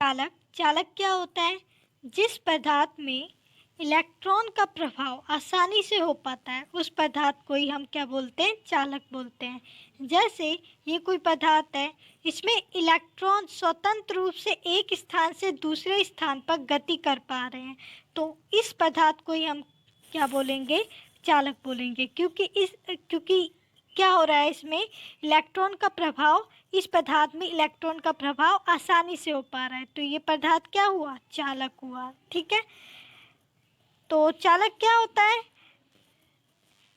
चालक चालक क्या होता है? जिस पदार्थ में इलेक्ट्रॉन का प्रभाव आसानी से हो पाता है उस पदार्थ को ही हम क्या बोलते हैं? चालक बोलते हैं। जैसे ये कोई पदार्थ है, इसमें इलेक्ट्रॉन स्वतंत्र रूप से एक स्थान से दूसरे स्थान पर गति कर पा रहे हैं, तो इस पदार्थ को ही हम क्या बोलेंगे? चालक बोलेंगे। क्योंकि क्या हो रहा है, इसमें इलेक्ट्रॉन का प्रभाव, इस पदार्थ में इलेक्ट्रॉन का प्रभाव आसानी से हो पा रहा है, तो ये पदार्थ क्या हुआ? चालक हुआ। ठीक है, तो चालक क्या होता है?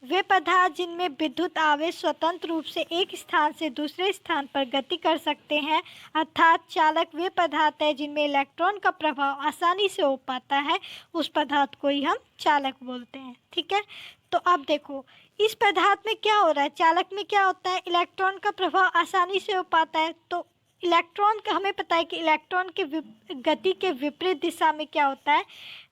वे पदार्थ जिनमें विद्युत आवेश स्वतंत्र रूप से एक स्थान से दूसरे स्थान पर गति कर सकते हैं, अर्थात चालक वे पदार्थ है जिनमें इलेक्ट्रॉन का प्रभाव आसानी से हो पाता है, उस पदार्थ को ही हम चालक बोलते हैं। ठीक है, तो अब देखो इस पदार्थ में क्या हो रहा है, चालक में क्या होता है? इलेक्ट्रॉन का प्रभाव आसानी से हो पाता है, तो इलेक्ट्रॉन का हमें पता है कि इलेक्ट्रॉन के गति के विपरीत दिशा में क्या होता है?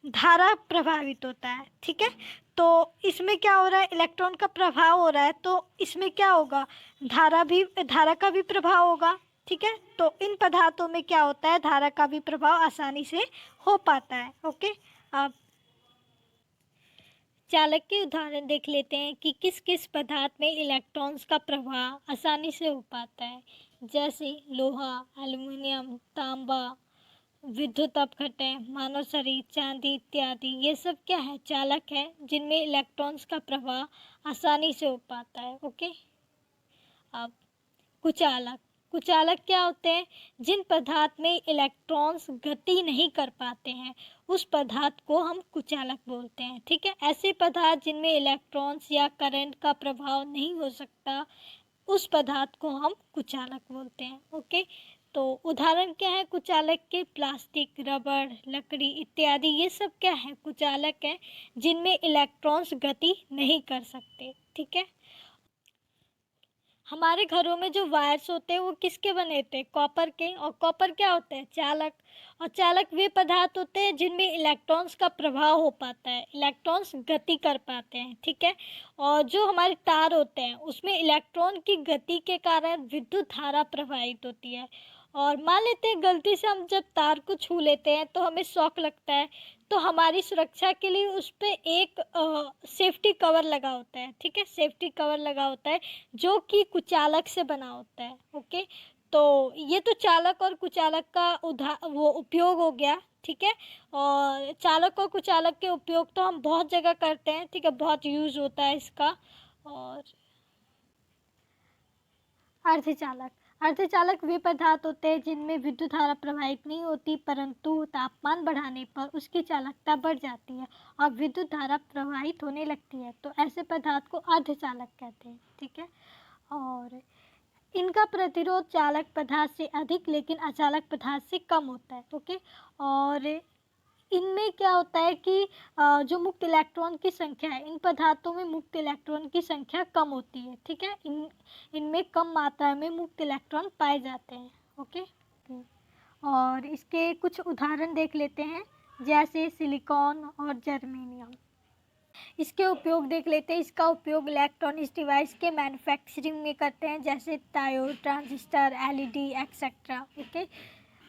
धारा प्रभावित होता है। ठीक है, तो इसमें क्या हो रहा है? इलेक्ट्रॉन का प्रभाव हो रहा है, तो इसमें क्या होगा? धारा का भी प्रभाव होगा। ठीक है, तो इन पदार्थों में क्या होता है? धारा का भी प्रभाव आसानी से हो पाता है। ओके, अब चालक के उदाहरण देख लेते हैं कि किस किस पदार्थ में इलेक्ट्रॉन्स का प्रवाह आसानी से हो पाता है। जैसे लोहा, एल्युमिनियम, तांबा, विद्युत अपघटन, मानव शरीर, चांदी इत्यादि, ये सब क्या है? चालक है जिनमें इलेक्ट्रॉन्स का प्रवाह आसानी से हो पाता है। ओके, अब कुचालक कुचालक क्या होते हैं? जिन पदार्थ में इलेक्ट्रॉन्स गति नहीं कर पाते हैं उस पदार्थ को हम कुचालक बोलते हैं। ठीक है, ऐसे पदार्थ जिनमें इलेक्ट्रॉन्स या करंट का प्रभाव नहीं हो सकता उस पदार्थ को हम कुचालक बोलते हैं। ओके, तो उदाहरण क्या है कुचालक के? प्लास्टिक, रबड़, लकड़ी इत्यादि, ये सब क्या है? कुचालक है जिनमें इलेक्ट्रॉन्स गति नहीं कर सकते। ठीक है, हमारे घरों में जो वायर्स होते हैं वो किसके बने होते हैं? कॉपर के। और कॉपर क्या होता है? चालक। और चालक वे पदार्थ होते हैं जिनमें इलेक्ट्रॉन्स का प्रभाव हो पाता है, इलेक्ट्रॉन्स गति कर पाते हैं। ठीक है, और जो हमारे तार होते हैं उसमें इलेक्ट्रॉन की गति के कारण विद्युत धारा प्रवाहित होती है। और मान लेते हैं गलती से हम जब तार को छू लेते हैं तो हमें शॉक लगता है, तो हमारी सुरक्षा के लिए उस पर एक सेफ्टी कवर लगा होता है। ठीक है, सेफ्टी कवर लगा होता है जो कि कुचालक से बना होता है। ओके, तो ये तो चालक और कुचालक का वो उपयोग हो गया। ठीक है, और चालक और कुचालक के उपयोग तो हम बहुत जगह करते हैं। ठीक है, बहुत यूज़ होता है इसका। और अर्धचालक अर्धचालक वे पदार्थ होते हैं जिनमें विद्युत धारा प्रवाहित नहीं होती, परंतु तापमान बढ़ाने पर उसकी चालकता बढ़ जाती है और विद्युत धारा प्रवाहित होने लगती है, तो ऐसे पदार्थ को अर्धचालक कहते हैं। ठीक है, और इनका प्रतिरोध चालक पदार्थ से अधिक लेकिन अचालक पदार्थ से कम होता है। ओके, और इनमें क्या होता है कि जो मुक्त इलेक्ट्रॉन की संख्या है, इन पदार्थों में मुक्त इलेक्ट्रॉन की संख्या कम होती है। ठीक है, इनमें कम मात्रा में मुक्त इलेक्ट्रॉन पाए जाते हैं। ओके, और इसके कुछ उदाहरण देख लेते हैं, जैसे सिलिकॉन और जर्मेनियम। इसके उपयोग देख लेते हैं। इसका उपयोग इलेक्ट्रॉनिक्स डिवाइस के मैन्युफैक्चरिंग में करते हैं, जैसे diode, transistor, LED etcetera. Okay,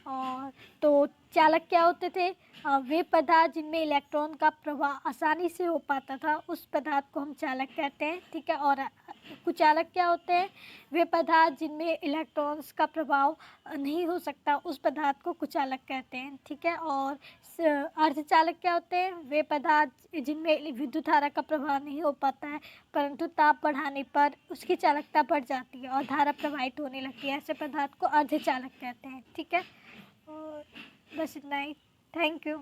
और तो चालक क्या होते थे? वे पदार्थ जिनमें इलेक्ट्रॉन का प्रवाह आसानी से हो पाता था उस पदार्थ को हम चालक कहते हैं। ठीक है, और कुचालक क्या होते हैं? वे पदार्थ जिनमें इलेक्ट्रॉन्स का प्रभाव नहीं हो सकता उस पदार्थ को कुचालक कहते हैं। ठीक है, और अर्धचालक क्या होते हैं? वे पदार्थ जिनमें विद्युत धारा का प्रभाव नहीं हो पाता है परंतु ताप बढ़ाने पर उसकी चालकता बढ़ जाती है और धारा प्रवाहित होने लगती है, ऐसे पदार्थ को अर्धचालक कहते हैं। ठीक है, और बस इतना ही। Thank you.